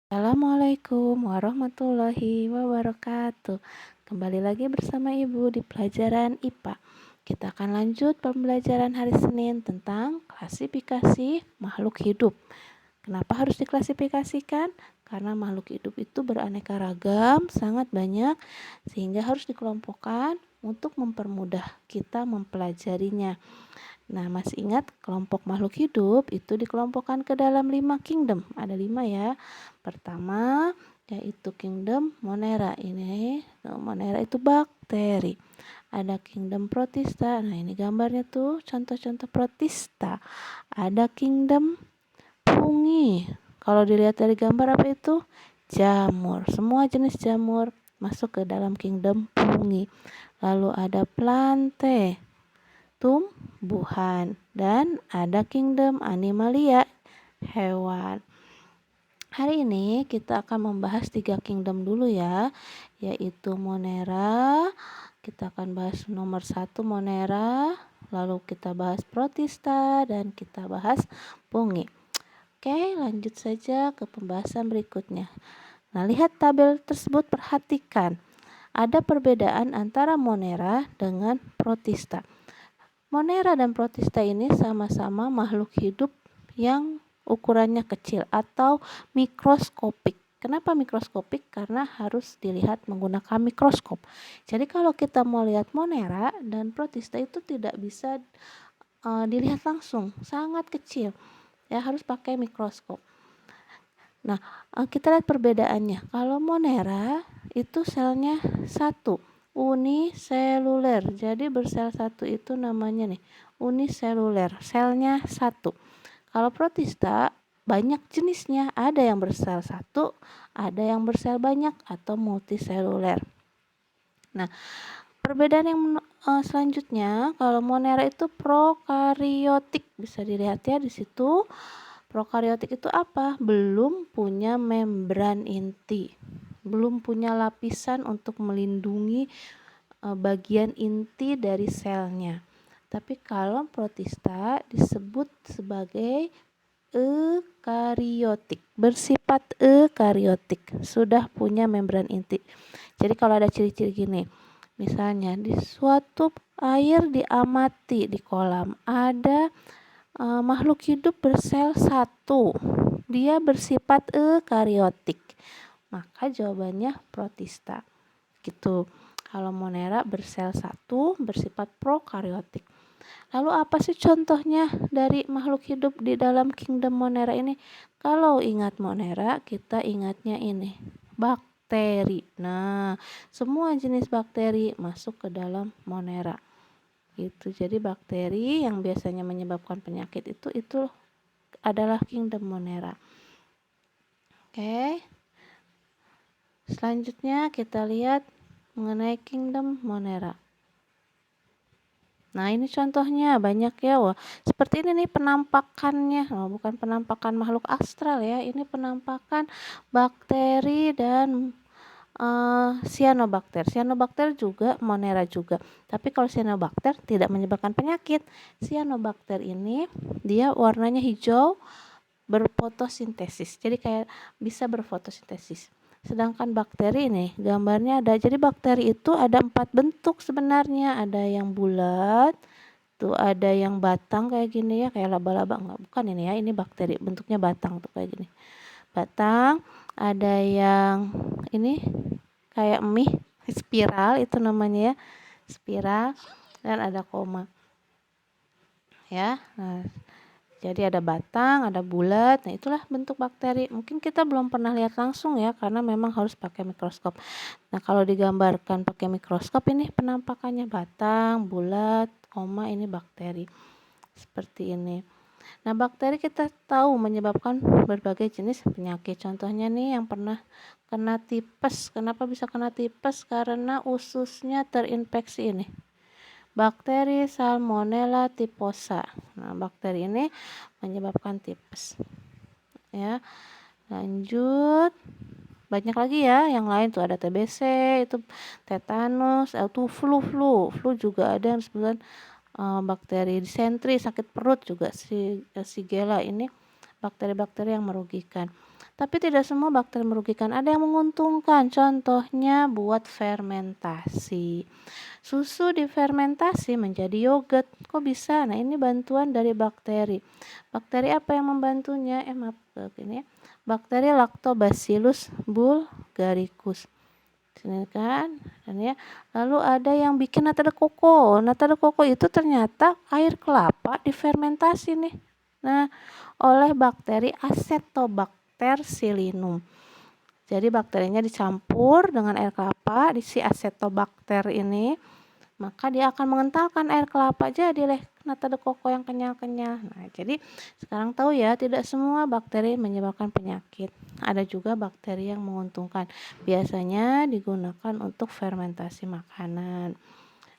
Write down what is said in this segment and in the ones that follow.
Assalamualaikum warahmatullahi wabarakatuh. Kembali lagi bersama Ibu di pelajaran IPA. Kita akan lanjut pembelajaran hari Senin tentang klasifikasi makhluk hidup. Kenapa harus diklasifikasikan? Karena makhluk hidup itu beraneka ragam, sangat banyak, sehingga harus dikelompokkan untuk mempermudah kita mempelajarinya. Nah, masih ingat kelompok makhluk hidup itu dikelompokkan ke dalam 5 kingdom. Ada 5 ya. Pertama yaitu kingdom Monera. Ini Monera itu bakteri. Ada kingdom Protista. Nah, ini gambarnya tuh contoh-contoh Protista. Ada kingdom fungi. Kalau dilihat dari gambar apa itu? Jamur. Semua jenis jamur masuk ke dalam kingdom fungi. Lalu ada plante, tumbuhan, dan ada kingdom animalia, hewan. Hari ini kita akan membahas 3 kingdom dulu ya, yaitu Monera. Kita akan bahas nomor 1 Monera, lalu kita bahas Protista, dan kita bahas fungi. Oke, lanjut saja ke pembahasan berikutnya. Nah, lihat tabel tersebut, perhatikan. Ada perbedaan antara Monera dengan Protista. Monera dan Protista ini sama-sama makhluk hidup yang ukurannya kecil atau mikroskopik. Kenapa mikroskopik? Karena harus dilihat menggunakan mikroskop. Jadi kalau kita mau lihat Monera dan Protista itu tidak bisa dilihat langsung, sangat kecil. Ya, harus pakai mikroskop. Nah, kita lihat perbedaannya. Kalau Monera itu selnya 1, uniseluler. Jadi bersel 1 itu namanya nih uniseluler, selnya 1. Kalau Protista banyak jenisnya, ada yang bersel 1, ada yang bersel banyak atau multiseluler. Nah, perbedaan yang selanjutnya, kalau Monera itu prokariotik, bisa dilihat ya di situ. Prokariotik itu apa? Belum punya membran inti, belum punya lapisan untuk melindungi bagian inti dari selnya. Tapi kalau Protista disebut sebagai eukariotik, bersifat eukariotik, sudah punya membran inti. Jadi kalau ada ciri-ciri gini, misalnya di suatu air diamati di kolam, ada makhluk hidup bersel 1, dia bersifat eukariotik, maka jawabannya Protista gitu. Kalau Monera bersel 1, bersifat prokariotik. Lalu apa sih contohnya dari makhluk hidup di dalam kingdom Monera ini? Kalau ingat Monera, kita ingatnya ini, bakteri. Nah, semua jenis bakteri masuk ke dalam Monera. Gitu. Jadi bakteri yang biasanya menyebabkan penyakit itu adalah kingdom Monera. Oke. Selanjutnya kita lihat mengenai kingdom Monera. Nah, ini contohnya banyak ya. Wah, seperti ini nih penampakannya. Oh, bukan penampakan makhluk astral ya. Ini penampakan bakteri dan cyanobacter. Cyanobacter juga Monera juga. Tapi kalau cyanobacter tidak menyebabkan penyakit. Cyanobacter ini dia warnanya hijau, berfotosintesis. Jadi kayak bisa berfotosintesis. Sedangkan bakteri ini gambarnya ada. Jadi bakteri itu ada 4 bentuk sebenarnya. Ada yang bulat, tuh ada yang batang kayak gini ya, kayak laba-laba. Enggak, bukan ini ya. Ini bakteri bentuknya batang tuh kayak gini. Batang, ada yang ini kayak mie, spiral itu namanya ya. Spiral, dan ada koma. Ya. Nah, jadi ada batang, ada bulat. Nah, itulah bentuk bakteri. Mungkin kita belum pernah lihat langsung ya, karena memang harus pakai mikroskop. Nah, kalau digambarkan pakai mikroskop ini penampakannya batang, bulat, koma, ini bakteri. Seperti ini. Nah, bakteri kita tahu menyebabkan berbagai jenis penyakit. Contohnya nih yang pernah kena tipes. Kenapa bisa kena tipes? Karena ususnya terinfeksi ini. Bakteri Salmonella typhosa. Nah, bakteri ini menyebabkan tipes. Ya. Lanjut. Banyak lagi ya yang lain tuh, ada TBC, itu tetanus, itu flu juga ada yang disebutkan bakteri disentri, sakit perut juga, Shigella ini bakteri-bakteri yang merugikan. Tapi tidak semua bakteri merugikan, ada yang menguntungkan. Contohnya buat fermentasi. Susu difermentasi menjadi yogurt. Kok bisa? Nah, ini bantuan dari bakteri. Bakteri apa yang membantunya? Begini ya. Bakteri Lactobacillus bulgaricus. Sini kan, dan ya. Lalu ada yang bikin nata de coco. Nata de coco itu ternyata air kelapa difermentasi nih. Nah, oleh bakteri Acetobacter pseudomonas. Jadi bakterinya dicampur dengan air kelapa di si Acetobacter ini, maka dia akan mengentalkan air kelapa, jadilah nata de coco yang kenyal-kenyal. Nah, jadi sekarang tahu ya, tidak semua bakteri menyebabkan penyakit. Ada juga bakteri yang menguntungkan. Biasanya digunakan untuk fermentasi makanan.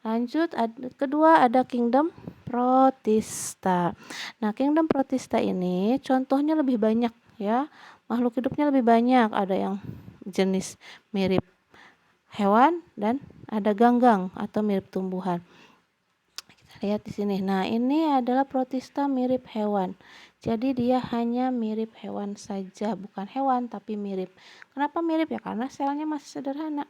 Lanjut, kedua ada kingdom Protista. Nah, kingdom Protista ini contohnya lebih banyak ya. Makhluk hidupnya lebih banyak. Ada yang jenis mirip hewan dan ada ganggang atau mirip tumbuhan. Kita lihat di sini. Nah, ini adalah Protista mirip hewan. Jadi dia hanya mirip hewan saja, bukan hewan tapi mirip. Kenapa mirip ya? Karena selnya masih sederhana.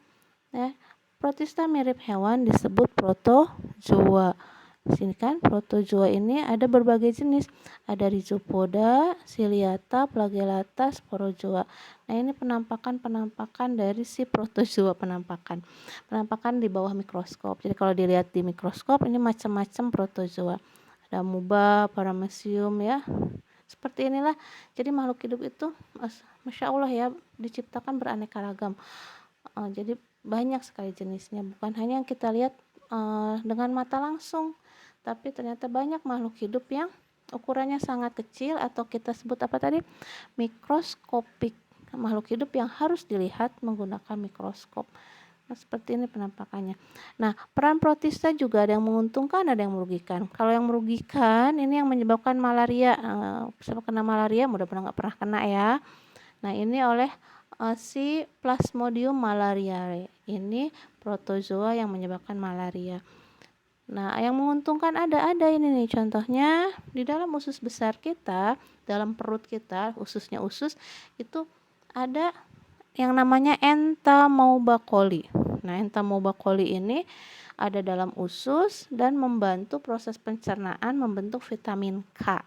Ya, Protista mirip hewan disebut protozoa. Di sini kan protozoa ini ada berbagai jenis. Ada Rhizopoda, Ciliata, Flagellata, Sporozoa. Nah, ini penampakan dari si protozoa, penampakan di bawah mikroskop. Jadi kalau dilihat di mikroskop ini macam-macam protozoa. Ada amoeba, paramecium ya. Seperti inilah. Jadi makhluk hidup itu Masya Allah ya, diciptakan beraneka ragam. Jadi banyak sekali jenisnya, bukan hanya yang kita lihat dengan mata langsung, tapi ternyata banyak makhluk hidup yang ukurannya sangat kecil atau kita sebut apa tadi, mikroskopik, makhluk hidup yang harus dilihat menggunakan mikroskop. Nah, seperti ini penampakannya. Nah, peran protista juga ada yang menguntungkan, ada yang merugikan. Kalau yang merugikan ini yang menyebabkan malaria. Siapa kena malaria? Mudah-mudahan nggak pernah kena ya. Nah, ini oleh si Plasmodium malariae. Ini protozoa yang menyebabkan malaria. Nah, yang menguntungkan ada ini nih, contohnya di dalam usus besar kita, dalam perut kita, ususnya usus itu ada yang namanya Entamoeba coli. Nah, Entamoeba coli ini ada dalam usus dan membantu proses pencernaan, membentuk vitamin K.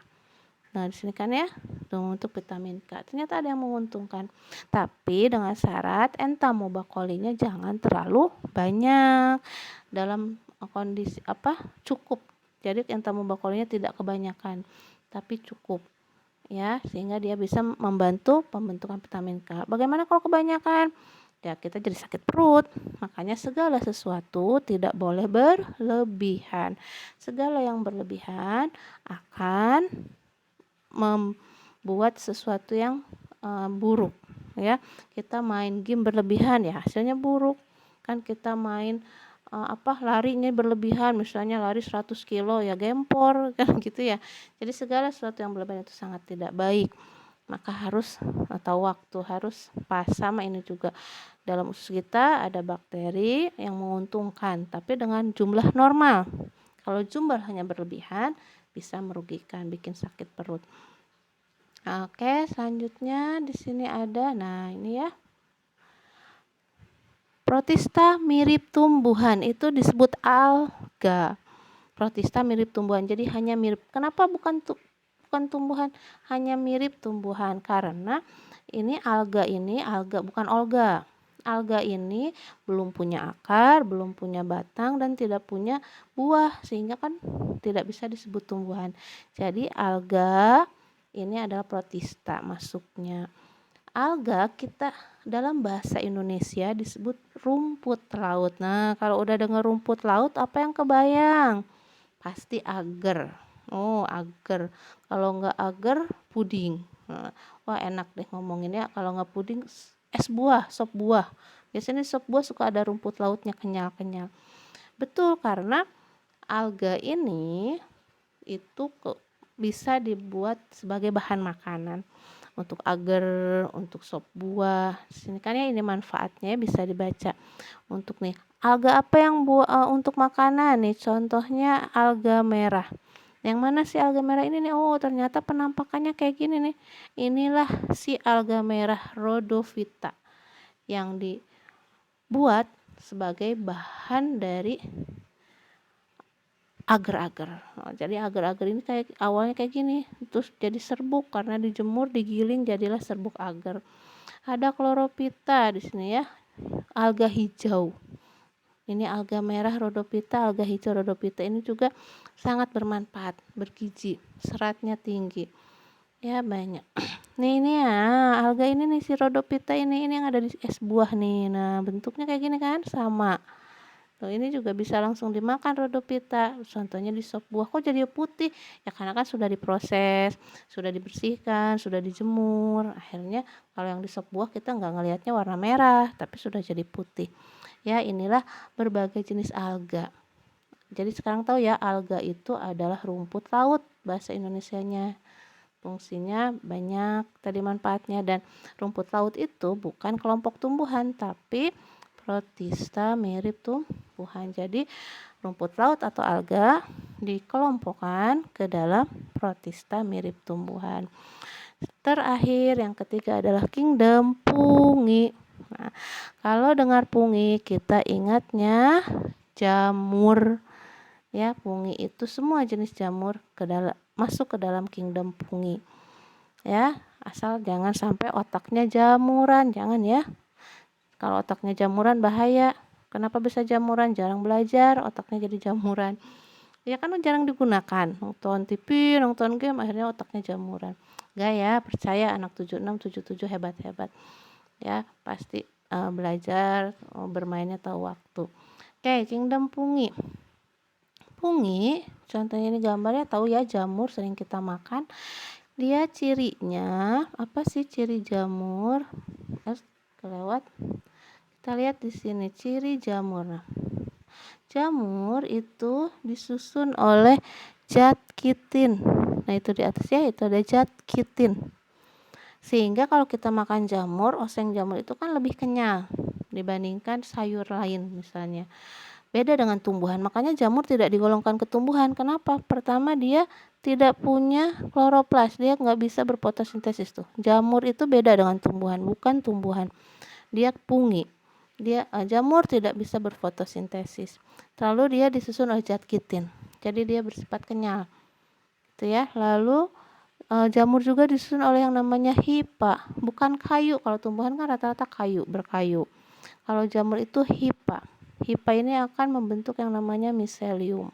Nah, di sini kan ya, untuk vitamin K. Ternyata ada yang menguntungkan. Tapi dengan syarat Entamoeba coli-nya jangan terlalu banyak. Dalam kondisi cukup. Jadi Entamoeba coli-nya tidak kebanyakan, tapi cukup. Ya, sehingga dia bisa membantu pembentukan vitamin K. Bagaimana kalau kebanyakan? Ya, kita jadi sakit perut. Makanya segala sesuatu tidak boleh berlebihan. Segala yang berlebihan akan membuat sesuatu yang buruk ya. Kita main game berlebihan ya hasilnya buruk kan. Kita main larinya berlebihan, misalnya lari 100 kilo ya gempor kan gitu ya. Jadi segala sesuatu yang berlebihan itu sangat tidak baik. Maka harus tahu waktu, harus pas. Sama ini juga, dalam usus kita ada bakteri yang menguntungkan tapi dengan jumlah normal. Kalau jumlahnya berlebihan bisa merugikan, bikin sakit perut. Oke, selanjutnya di sini ada, nah ini ya, Protista mirip tumbuhan, itu disebut alga. Protista mirip tumbuhan, jadi hanya mirip. Kenapa bukan tumbuhan, hanya mirip tumbuhan? Karena ini alga bukan olga. Alga ini belum punya akar, belum punya batang, dan tidak punya buah, sehingga kan tidak bisa disebut tumbuhan. Jadi alga ini adalah protista masuknya. Alga kita dalam bahasa Indonesia disebut rumput laut. Nah, kalau udah dengar rumput laut, apa yang kebayang? Pasti agar. Oh, agar. Kalau nggak agar, puding. Nah, wah, enak deh ngomongin ya. Kalau nggak puding, es buah, sop buah. Biasanya sop buah suka ada rumput lautnya kenyal-kenyal. Betul, karena alga ini itu bisa dibuat sebagai bahan makanan. Untuk agar, untuk sop buah. Sini kan ya, ini manfaatnya bisa dibaca. Untuk nih, alga apa yang untuk makanan nih? Contohnya alga merah. Yang mana si alga merah ini nih? Oh, ternyata penampakannya kayak gini nih. Inilah si alga merah rhodophyta yang dibuat sebagai bahan dari agar-agar. Jadi agar-agar ini kayak awalnya kayak gini, terus jadi serbuk karena dijemur, digiling jadilah serbuk agar. Ada chlorophyta di sini ya, alga hijau. Ini alga merah rhodophyta, alga hijau rhodophyta ini juga sangat bermanfaat, bergizi, seratnya tinggi. Ya banyak. Nih ini ya, alga ini nih si rhodophyta ini yang ada di es buah nih. Nah, bentuknya kayak gini kan, sama. Tuh, ini juga bisa langsung dimakan rhodophyta. Contohnya di sop buah. Kok jadi putih? Ya karena kan sudah diproses, sudah dibersihkan, sudah dijemur. Akhirnya kalau yang di sop buah kita nggak ngelihatnya warna merah, tapi sudah jadi putih. Ya, inilah berbagai jenis alga. Jadi sekarang tahu ya, alga itu adalah rumput laut bahasa Indonesianya. Fungsinya banyak tadi manfaatnya, dan rumput laut itu bukan kelompok tumbuhan tapi protista mirip tumbuhan. Jadi rumput laut atau alga dikelompokkan ke dalam protista mirip tumbuhan. Terakhir yang ketiga adalah kingdom pungi. Nah, kalau dengar pungi kita ingatnya jamur. Ya, pungi itu semua jenis jamur masuk ke dalam kingdom pungi. Ya, asal jangan sampai otaknya jamuran, jangan ya. Kalau otaknya jamuran bahaya. Kenapa bisa jamuran? Jarang belajar, otaknya jadi jamuran. Ya kan jarang digunakan. Nonton TV, nonton game, akhirnya otaknya jamuran. Enggak ya, percaya anak 76, 77 hebat-hebat. Ya, pasti belajar, bermainnya tahu waktu. Oke, kingdom pungi. Pungi, contohnya ini gambarnya, tahu ya, jamur sering kita makan. Dia cirinya, apa sih ciri jamur? Kelewat. Kita lihat di sini ciri jamur. Nah, jamur itu disusun oleh zat kitin. Nah, itu di atasnya itu ada zat kitin. Sehingga kalau kita makan jamur, oseng jamur itu kan lebih kenyal dibandingkan sayur lain misalnya. Beda dengan tumbuhan, makanya jamur tidak digolongkan ke tumbuhan. Kenapa? Pertama, dia tidak punya kloroplas, dia nggak bisa berfotosintesis tuh. Jamur itu beda dengan tumbuhan, bukan tumbuhan. Dia pungi. Jamur tidak bisa berfotosintesis. Lalu dia disusun oleh zat kitin. Jadi dia bersifat kenyal. Gitu ya. Lalu jamur juga disusun oleh yang namanya hipa, bukan kayu. Kalau tumbuhan kan rata-rata kayu, berkayu. Kalau jamur itu hipa. Hipa ini akan membentuk yang namanya miselium.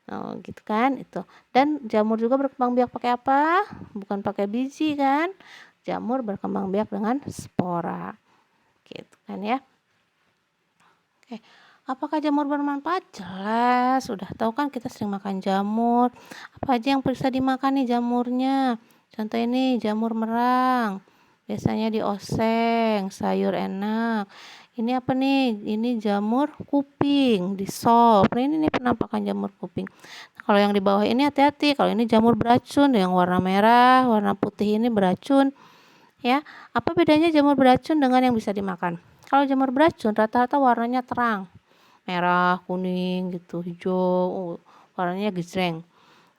Oh, gitu kan itu. Dan jamur juga berkembang biak pakai apa? Bukan pakai biji kan? Jamur berkembang biak dengan spora. Gitu kan ya. Oke, apakah jamur bermanfaat? Jelas, sudah tahu kan kita sering makan jamur. Apa aja yang bisa dimakan nih jamurnya? Contoh ini jamur merang. Biasanya dioseng, sayur enak. Ini apa nih? Ini jamur kuping, di sop. Nah, ini nih penampakan jamur kuping. Nah, kalau yang di bawah ini hati-hati. Kalau ini jamur beracun, yang warna merah, warna putih ini beracun. Ya, apa bedanya jamur beracun dengan yang bisa dimakan? Kalau jamur beracun rata-rata warnanya terang, merah, kuning gitu, hijau, warnanya gejreng.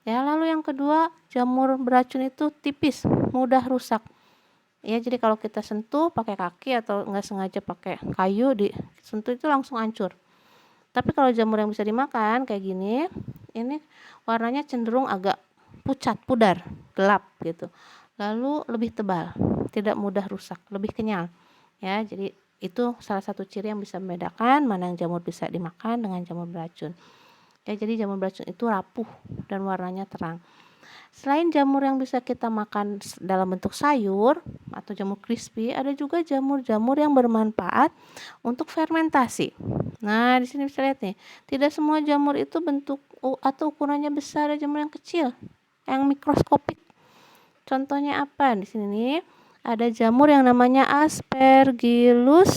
Ya, lalu yang kedua, jamur beracun itu tipis, mudah rusak. Ya, jadi kalau kita sentuh pakai kaki atau nggak sengaja pakai kayu disentuh itu langsung hancur. Tapi kalau jamur yang bisa dimakan kayak gini, ini warnanya cenderung agak pucat, pudar, gelap gitu. Lalu lebih tebal, tidak mudah rusak, lebih kenyal. Ya, jadi itu salah satu ciri yang bisa membedakan mana yang jamur bisa dimakan dengan jamur beracun. Ya, jadi jamur beracun itu rapuh dan warnanya terang. Selain jamur yang bisa kita makan dalam bentuk sayur atau jamur crispy, ada juga jamur-jamur yang bermanfaat untuk fermentasi. Nah, di sini bisa lihat nih, tidak semua jamur itu bentuk atau ukurannya besar, ada jamur yang kecil, yang mikroskopik. Contohnya apa? Di sini nih, ada jamur yang namanya Aspergillus.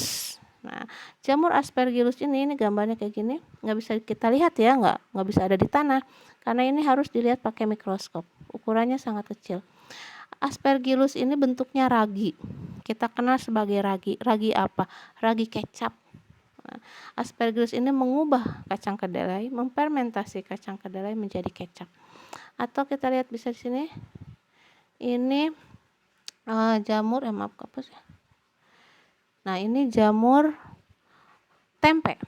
Nah, jamur Aspergillus ini gambarnya kayak gini, nggak bisa kita lihat ya, nggak bisa ada di tanah, karena ini harus dilihat pakai mikroskop. Ukurannya sangat kecil. Aspergillus ini bentuknya ragi. Kita kenal sebagai ragi. Ragi apa? Ragi kecap. Nah, Aspergillus ini mengubah kacang kedelai, memfermentasi kacang kedelai menjadi kecap. Atau kita lihat bisa di sini. Ini jamur maaf apa sih? Nah, ini jamur tempe.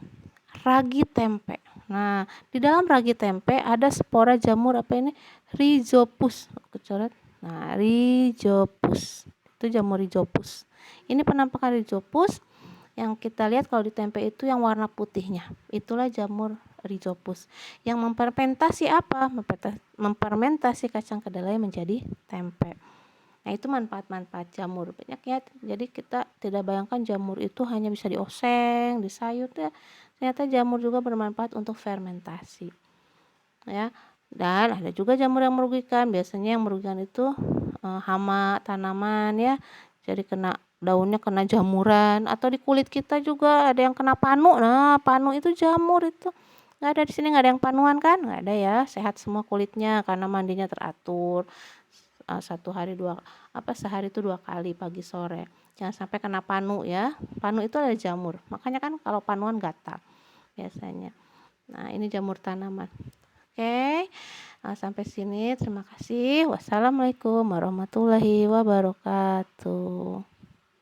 Ragi tempe. Nah, di dalam ragi tempe ada spora jamur apa ini? Rhizopus. Aku coret. Nah, Rhizopus. Itu jamur Rhizopus. Ini penampakan Rhizopus yang kita lihat kalau di tempe itu yang warna putihnya. Itulah jamur Rhizopus. Yang memfermentasi apa? Memfermentasi kacang kedelai menjadi tempe. Nah, itu manfaat-manfaat jamur banyak ya. Jadi kita tidak bayangkan jamur itu hanya bisa dioseng, disayur ya. Ternyata jamur juga bermanfaat untuk fermentasi. Ya. Dan ada juga jamur yang merugikan. Biasanya yang merugikan itu hama tanaman ya. Jadi daunnya kena jamuran, atau di kulit kita juga ada yang kena panu. Nah, panu itu jamur itu. Nggak ada di sini, nggak ada yang panuan kan? Nggak ada ya. Sehat semua kulitnya karena mandinya teratur. Sehari itu 2 kali pagi sore. Jangan sampai kena panu ya. Panu itu adalah jamur. Makanya kan kalau panuan gatal biasanya. Nah, ini jamur tanaman. Oke. Sampai sini terima kasih. Wassalamualaikum warahmatullahi wabarakatuh.